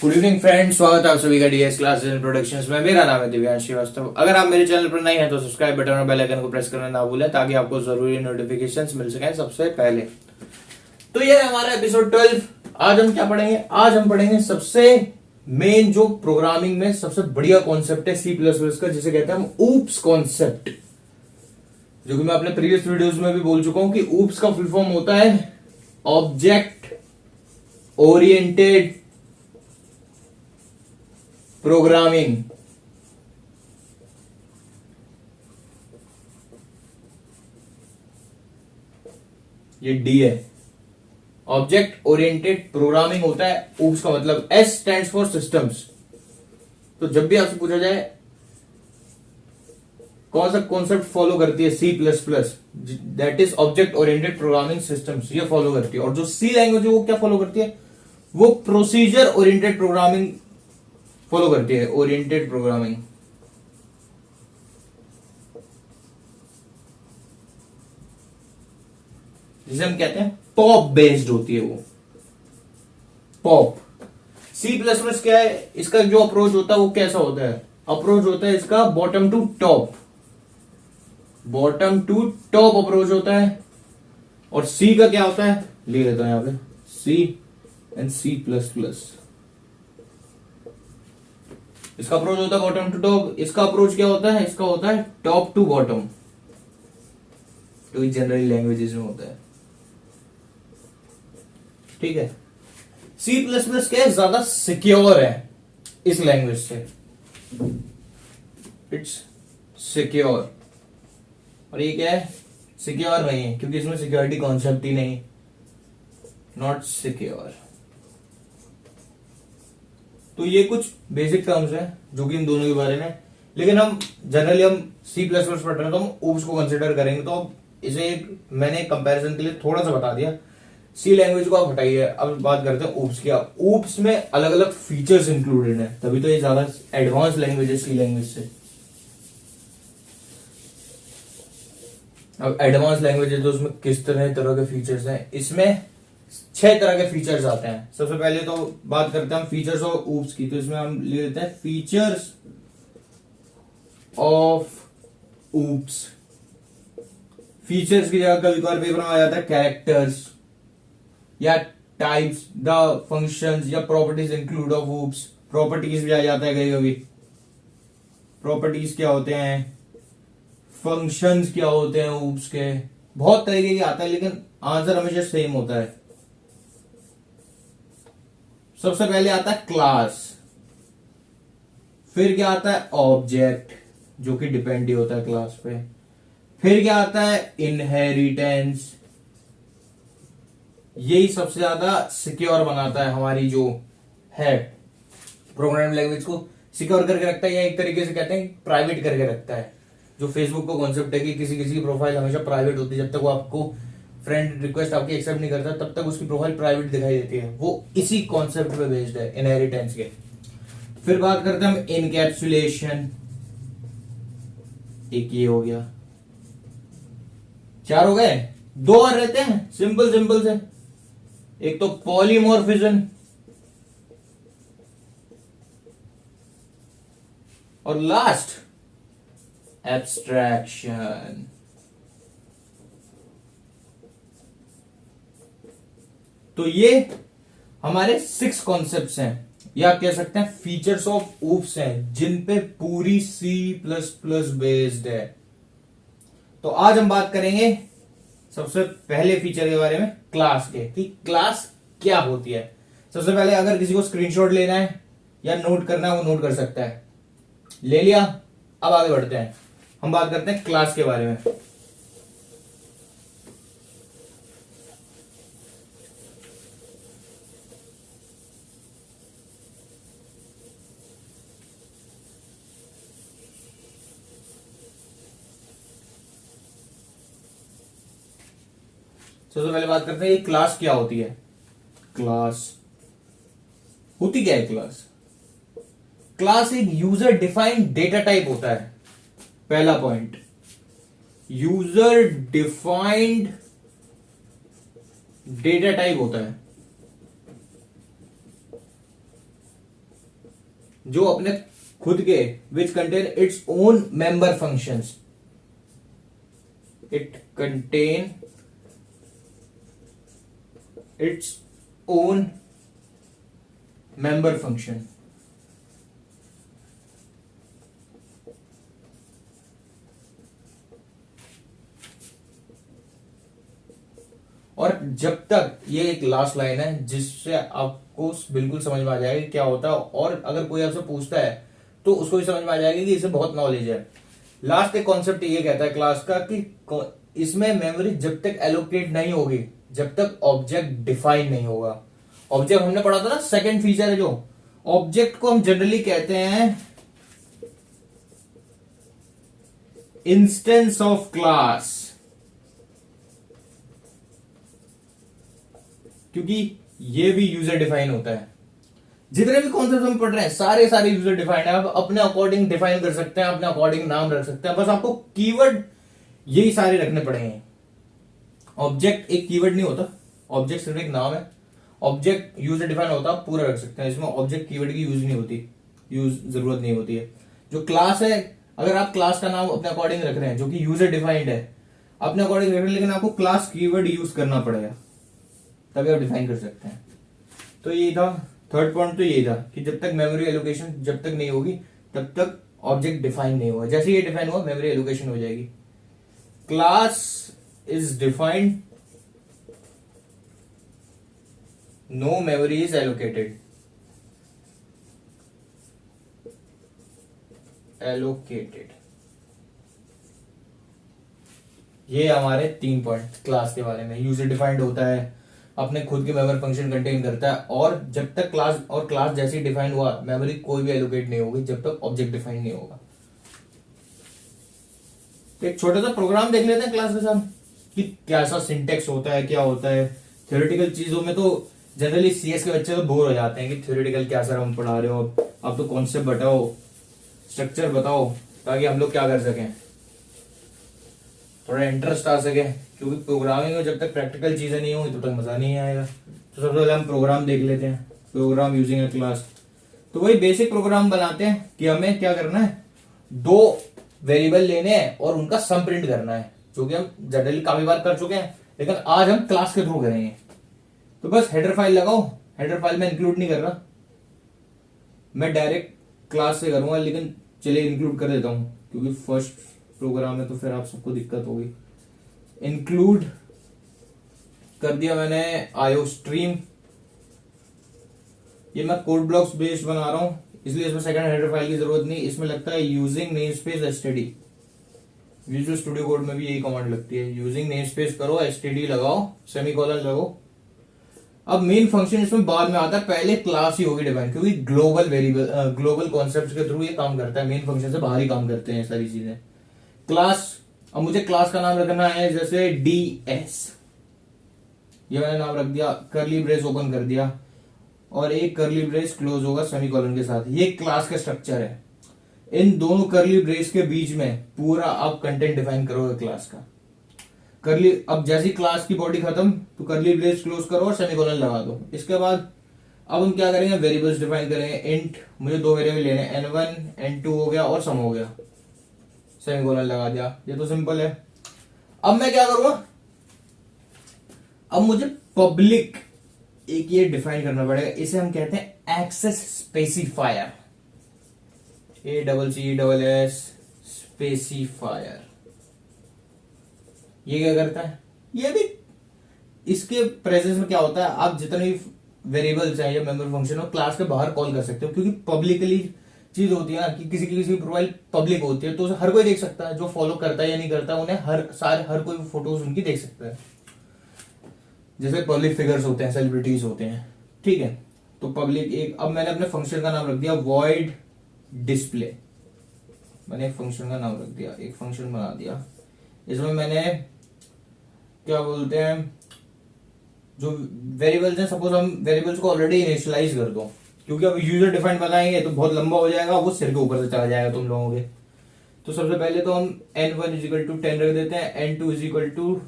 Good evening friends, स्वागत है आप सभी का डीएस क्लासेस एंड प्रोडक्शंस में। मेरा नाम है दिव्यांश श्रीवास्तव। अगर आप मेरे चैनल पर नए हैं तो सब्सक्राइब बटन और बेल आइकन को प्रेस करना ना भूलें ताकि आपको जरूरी नोटिफिकेशंस मिल सकें सबसे पहले। तो ये है हमारा एपिसोड 12। आज हम क्या पढ़ेंगे? आज हम पढ़ेंगे सबसे मेन जो प्रोग्रामिंग में सबसे बढ़िया कॉन्सेप्ट है सी प्लस प्लस का, जिसे कहते हैं हम ऊप्स कॉन्सेप्ट, जो कि मैं अपने प्रीवियस वीडियोस में भी बोल चुका हूं कि ऊप्स का फुल फॉर्म होता है ऑब्जेक्ट ओरिएंटेड प्रोग्रामिंग। ये डी है, ऑब्जेक्ट ओरिएंटेड प्रोग्रामिंग होता है। ऊप्स का मतलब एस स्टैंड्स फॉर सिस्टम्स। तो जब भी आपसे पूछा जाए कौन सा कॉन्सेप्ट फॉलो करती है C plus plus, that is object oriented programming systems, ये फॉलो करती है। और जो सी लैंग्वेज है वो क्या फॉलो करती है? वो प्रोसीजर ओरिएंटेड प्रोग्रामिंग फॉलो करती है, ओरिएंटेड प्रोग्रामिंग। जिसे हम कहते हैं पॉप बेस्ड होती है वो, पॉप। सी प्लस प्लस क्या है? इसका जो अप्रोच होता है वो कैसा होता है? अप्रोच होता है इसका bottom to top, bottom to top approach होता है। और सी का क्या होता है? लिख लेता हूं यहां पे, सी एंड सी प्लस प्लस। इसका अप्रोच होता है बॉटम टू टॉप। इसका अप्रोच क्या होता है? इसका होता है टॉप टू बॉटम, जो जनरली लैंग्वेजेस में होता है। ठीक है। सी प्लस प्लस क्या है? ज्यादा सिक्योर है इस लैंग्वेज से, इट्स सिक्योर। और ये क्या है? सिक्योर नहीं है, क्योंकि इसमें सिक्योरिटी कॉन्सेप्ट ही नहीं, नॉट सिक्योर। तो ये कुछ बेसिक टर्म्स हैं जो कि इन दोनों के बारे में, लेकिन हम जनरली हम सी प्लस प्लस पढ़ रहे हैं तो हम ऊप्स को कंसिडर करेंगे। तो इसे मैंने कंपैरिजन के लिए थोड़ा सा बता दिया। सी लैंग्वेज को आप हटाइए, अब बात करते हैं ऊप्स की। ऊप्स में अलग अलग फीचर्स इंक्लूडेड है, तभी तो ये ज्यादा एडवांस लैंग्वेज है सी लैंग्वेज से। अब एडवांस लैंग्वेज है तो उसमें किस तरह तरह के फीचर्स हैं? इसमें 6 तरह के फीचर्स आते हैं। सबसे पहले तो बात करते हैं हम फीचर्स ऑफ ऊप्स की। तो इसमें हम ले लेते हैं फीचर्स ऑफ ऊप्स। फीचर्स की जगह कभी कभार पेपर में आ जाता है कैरेक्टर्स या टाइप्स, द फंक्शंस या properties include of oops. Properties भी आ जाता है कभी कभी। प्रॉपर्टीज क्या होते हैं, फंक्शंस क्या होते हैं ऊप्स के, बहुत तरीके की आता है, लेकिन आंसर हमेशा सेम होता है। सबसे पहले आता है क्लास, फिर क्या आता है ऑब्जेक्ट, जो कि डिपेंड ही होता है क्लास पे। फिर क्या आता है इनहेरिटेंस। यही सबसे ज्यादा सिक्योर बनाता है हमारी जो है प्रोग्रामिंग लैंग्वेज को, सिक्योर करके रखता है, या एक तरीके से कहते हैं प्राइवेट करके रखता है। जो फेसबुक का कॉन्सेप्ट है कि किसी किसी की प्रोफाइल हमेशा प्राइवेट होती है, जब तक वो आपको फ्रेंड रिक्वेस्ट आपकी एक्सेप्ट नहीं करता तब तक उसकी प्रोफाइल प्राइवेट दिखाई देती है। वो इसी कॉन्सेप्ट पे बेस्ड है, इनहेरिटेंस के। फिर बात करते हैं हम इनकैप्सुलेशन। एक ये हो गया, 4 हो गए, 2 और रहते हैं सिंपल सिंपल से। एक तो पॉलीमॉर्फिज्म और लास्ट एब्स्ट्रैक्शन। तो ये हमारे 6 कॉन्सेप्ट्स हैं, या कह सकते हैं फीचर्स ऑफ ऊप्स हैं, जिन पे पूरी सी प्लस प्लस बेस्ड है। तो आज हम बात करेंगे सबसे पहले फीचर के बारे में, क्लास के, कि क्लास क्या होती है। सबसे पहले अगर किसी को स्क्रीनशॉट लेना है या नोट करना है वो नोट कर सकता है। ले लिया? अब आगे बढ़ते हैं, हम बात करते हैं क्लास के बारे में। सबसे पहले बात करते हैं ये क्लास क्या होती है। क्लास होती क्या है? क्लास एक यूजर डिफाइंड डेटा टाइप होता है। पहला point, user defined data type होता है। जो अपने खुद के which contain its own member functions, it contain its own member function. और जब तक, ये एक लास्ट लाइन है जिससे आपको बिल्कुल समझ में आ जाएगा कि क्या होता है, और अगर कोई आपसे पूछता है तो उसको भी समझ में आ जाएगा कि इसे बहुत नॉलेज है। लास्ट एक कॉन्सेप्ट ये कहता है क्लास का कि इसमें मेमोरी जब तक एलोकेट नहीं होगी, जब तक ऑब्जेक्ट डिफाइन नहीं होगा। ऑब्जेक्ट हमने पढ़ा था ना, सेकंड फीचर है जो ऑब्जेक्ट को हम जनरली कहते हैं इंस्टेंस ऑफ क्लास, क्योंकि ये भी यूजर डिफाइन होता है। जितने भी कॉन्सेप्ट हम पढ़ रहे हैं सारे यूजर डिफाइंड है। आप अपने अकॉर्डिंग डिफाइन कर सकते हैं, अपने अकॉर्डिंग नाम रख सकते हैं, बस आपको कीवर्ड यही सारे रखने पड़ेंगे। ऑब्जेक्ट एक कीवर्ड नहीं होता, ऑब्जेक्ट सिर्फ एक नाम है। ऑब्जेक्ट यूजर डिफाइन होता है, आप पूरा रख सकते हैं, इसमें ऑब्जेक्ट कीवर्ड की यूज नहीं होती, जरूरत नहीं होती है। जो क्लास है, अगर आप क्लास का नाम अपने अकॉर्डिंग रख रहे हैं जो कि यूजर डिफाइंड है, अपने अकॉर्डिंग रख रहे हैं, लेकिन आपको क्लास कीवर्ड यूज करना पड़ेगा, तभी आप डिफाइन कर सकते हैं। तो ये था थर्ड पॉइंट, तो ये था कि जब तक मेमोरी एलोकेशन जब तक नहीं होगी तब तक ऑब्जेक्ट डिफाइन नहीं होगा। जैसे ये डिफाइन हुआ मेमोरी एलोकेशन हो जाएगी। Class is defined, no memory is allocated. ये हमारे 3 पॉइंट क्लास के बारे में। यूजर डिफाइंड होता है, अपने खुद के मेमोरी फंक्शन कंटेन करता है, और जब तक क्लास जैसे ही डिफाइन हुआ मेमोरी कोई भी एलोकेट नहीं होगी जब तक ऑब्जेक्ट डिफाइन नहीं होगा। तो एक छोटा सा प्रोग्राम देख लेते हैं क्लास के साथ कि कैसा सिंटेक्स होता है, क्या होता है। थ्योरेटिकल चीजों में तो जनरली सीएस के बच्चे तो बोर हो जाते हैं कि थ्योरेटिकल क्या सर हम पढ़ा रहे हो, अब तो कॉन्सेप्ट बताओ, स्ट्रक्चर बताओ, ताकि हम लोग क्या कर सकें, थोड़ा इंटरेस्ट आ सके। क्योंकि प्रोग्रामिंग में जब तक प्रैक्टिकल चीजें नहीं होंगी तब तक मजा नहीं आएगा। तो सबसे पहले हम प्रोग्राम देख लेते हैं, प्रोग्राम यूजिंग ए क्लास। तो वही बेसिक प्रोग्राम बनाते हैं कि हमें क्या करना है, 2 वेरिएबल लेने हैं और उनका सम प्रिंट करना है, जो कि हम जनरली काफी बार कर चुके हैं, लेकिन आज हम क्लास के थ्रू करेंगे। तो बस हेडर फाइल लगाओ, हेडर फाइल में इंक्लूड नहीं कर रहा, मैं डायरेक्ट क्लास से करूंगा, लेकिन चलिए इंक्लूड कर देता हूं क्योंकि फर्स्ट प्रोग्राम है तो फिर आप सबको दिक्कत होगी। इंक्लूड कर दिया मैंने आईओ स्ट्रीम। ये मैं कोड ब्लॉक्स बेस्ड बना रहा हूं, इसलिए इसमें सेकंड हेडर फाइल की जरूरत नहीं। इसमें लगता है using namespace STD, visual studio code में भी यही कमांड लगती है, यूजिंग नेमस्पेस करो, एसटीडी लगाओ, सेमीकोलन लगाओ। अब मेन फंक्शन इसमें बाद में आता है, पहले क्लास ही होगी डिफाइन, क्योंकि ग्लोबल कॉन्सेप्ट के थ्रू ये काम करता है, मेन फंक्शन से बाहर ही काम करते हैं सारी चीजें। क्लास, अब मुझे क्लास का नाम रखना है जैसे ds, ये मैंने नाम रख दिया, करली ब्रेस ओपन कर दिया और एक करली ब्रेस क्लोज होगा सेमीकोलन के साथ। ये क्लास का स्ट्रक्चर है। इन दोनों करली ब्रेस के बीच में पूरा आप कंटेंट डिफाइन करोगे क्लास का। करली, अब जैसी क्लास की बॉडी खत्म तो करली ब्रेस क्लोज करो और सेमीकोलन लगा दो। इसके बाद अब हम क्या करेंगे, वेरिएबल्स डिफाइन करेंगे। इंट, मुझे 2 वेरिएबल लेने, n1 n2 हो गया और सम हो गया, सेमीकोलन लगा दिया। ये तो सिंपल है। अब मैं क्या करूंगा, अब मुझे पब्लिक एक ये डिफाइन करना पड़ेगा, इसे हम कहते हैं एक्सेस स्पेसिफायर, ACCESS स्पेसिफायर। ये क्या करता है, ये भी इसके प्रेजेंस में क्या होता है, आप जितने भी वेरिएबल्स हैं या मेंबर फंक्शन हो क्लास के बाहर कॉल कर सकते हो, क्योंकि पब्लिकली चीज होती है ना कि किसी की प्रोफाइल पब्लिक होती है तो उसे हर कोई देख सकता है, जो फॉलो करता है या नहीं करता उन्हें हर कोई फोटोज उनकी देख सकता है। जैसे पब्लिक फिगर्स होते हैं, सेलिब्रिटीज होते हैं, ठीक है। तो पब्लिक एक, अब मैंने अपने फंक्शन का नाम रख दिया वॉइड डिस्प्ले। मैंने एक फंक्शन का नाम रख दिया, एक फंक्शन बना दिया। इसमें मैंने क्या बोलते हैं, जो वेरिएबल्स हैं, सपोज हम वेरिएबल्स को ऑलरेडी इनिशियलाइज कर दो, क्योंकि अब यूजर डिफाइंड बनाएंगे तो बहुत लंबा हो जाएगा, वो सिर के ऊपर से चला जाएगा तुम लोगों के। तो सबसे पहले तो हम n1 = 10 रख देते हैं, n2 =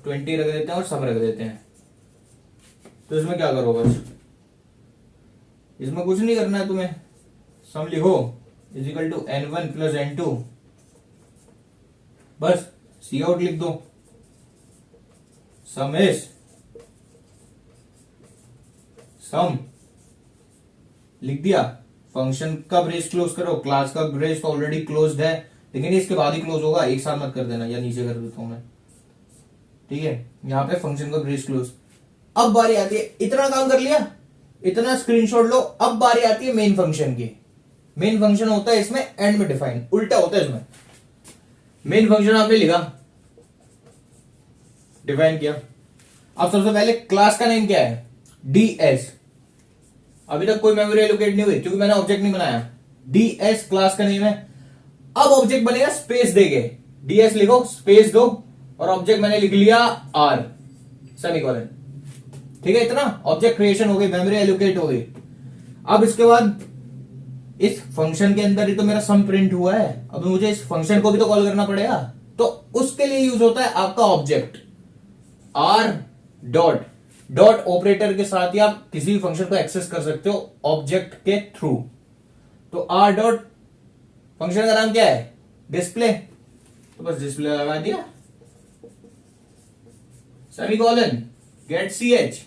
20 रख देते हैं और सम रख देते हैं। तो इसमें क्या करो, बस इसमें कुछ नहीं करना है तुम्हें, सम लिखो is equal to n1 plus n2, बस सी आउट लिख दो। सम इज सम लिख दिया। फंक्शन का ब्रेस क्लोज करो, क्लास का ब्रेस तो ऑलरेडी क्लोज्ड है, लेकिन इसके बाद ही क्लोज होगा, एक साथ मत कर देना, या नीचे कर देता हूं मैं, ठीक है। यहां पे फंक्शन का ब्रेस क्लोज। अब बारी आती है, इतना काम कर लिया, इतना स्क्रीनशॉट लो। अब बारी आती है मेन फंक्शन की। मेन फंक्शन होता है इसमें एंड में डिफाइन, उल्टा होता है इसमें। मेन फंक्शन आपने लिखा, डिफाइन किया। अब सबसे पहले क्लास का नेम क्या है, ds। अभी तक कोई मेमोरी एलोकेट नहीं हुई क्योंकि मैंने ऑब्जेक्ट नहीं बनाया। ds क्लास का नेम है। अब ऑब्जेक्ट बनेगा स्पेस देके, ds लिखो, स्पेस दो, और ऑब्जेक्ट मैंने लिख लिया r सेमीकोलन, ठीक है। इतना ऑब्जेक्ट क्रिएशन हो गई, मेमोरी एलोकेट हो गई। अब इसके बाद इस फंक्शन के अंदर ही तो मेरा सम प्रिंट हुआ है, अब मुझे इस फंक्शन को भी तो कॉल करना पड़ेगा, तो उसके लिए यूज होता है आपका object r dot. Dot operator के साथ ही आप किसी भी फंक्शन को एक्सेस कर सकते हो ऑब्जेक्ट के थ्रू। तो r डॉट फंक्शन का नाम क्या है, डिस्प्ले, तो बस डिस्प्ले लगा दिया, सेमीकोलन गेट ch।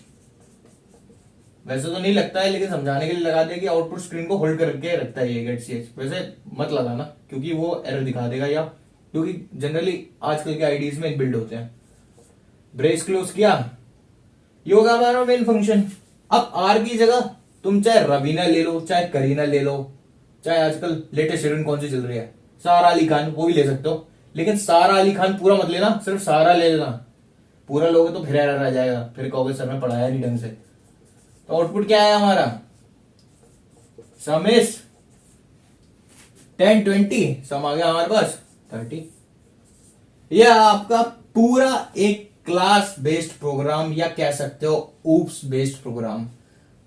वैसे तो नहीं लगता है, लेकिन समझाने के लिए लगा दिया कि आउटपुट स्क्रीन को होल्ड करके रखता है ये गेट ch। वैसे मत लगाना क्योंकि वो एरर दिखा देगा, या क्योंकि जनरली आजकल के आईडीज में बिल्ड होते हैं। ब्रेस क्लोज किया, ये होगा हमारा मेन फंक्शन। अब आर की जगह तुम चाहे रवीना ले लो, चाहे करीना ले लो, चाहे आजकल लेटेस्ट हीरोइन कौन सी चल रही है, सारा अली खान, वो भी ले सकते हो। लेकिन सारा अली खान पूरा मत लेना, सिर्फ सारा ले लेना। पूरा लोगे तो फिर एरर आ जाएगा, फिर कहोगे सर ने पढ़ाया नहीं ढंग से। तो आउटपुट क्या है हमारा, सम इज 10 20, सम आ गया हमारे पास 30। यह आपका पूरा एक क्लास बेस्ड प्रोग्राम, या कह सकते हो ऊप्स बेस्ड प्रोग्राम।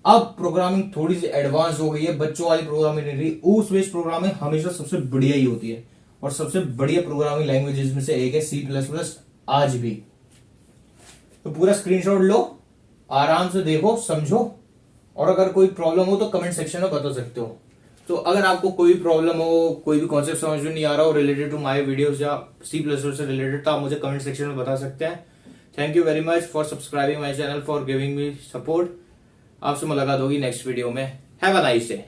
अब प्रोग्रामिंग थोड़ी सी एडवांस हो गई है, बच्चों वाली प्रोग्रामिंग नहीं रही। ऊप्स बेस्ड प्रोग्रामिंग हमेशा सबसे बढ़िया ही होती है, और सबसे बढ़िया प्रोग्रामिंग लैंग्वेजेस में से एक है C++ आज भी। तो पूरा स्क्रीनशॉट लो, आराम से देखो, समझो, और अगर कोई प्रॉब्लम हो तो कमेंट सेक्शन में बता सकते हो। तो अगर आपको कोई प्रॉब्लम हो, कोई भी कॉन्सेप्ट समझ में नहीं आ रहा हो रिलेटेड टू माय वीडियोस या C++ से रिलेटेड, तो आप मुझे कमेंट सेक्शन में बता सकते हैं। Thank you very much for subscribing my channel, for giving me support. आपसे मुलाकात होगी नेक्स्ट वीडियो में। Have a nice day.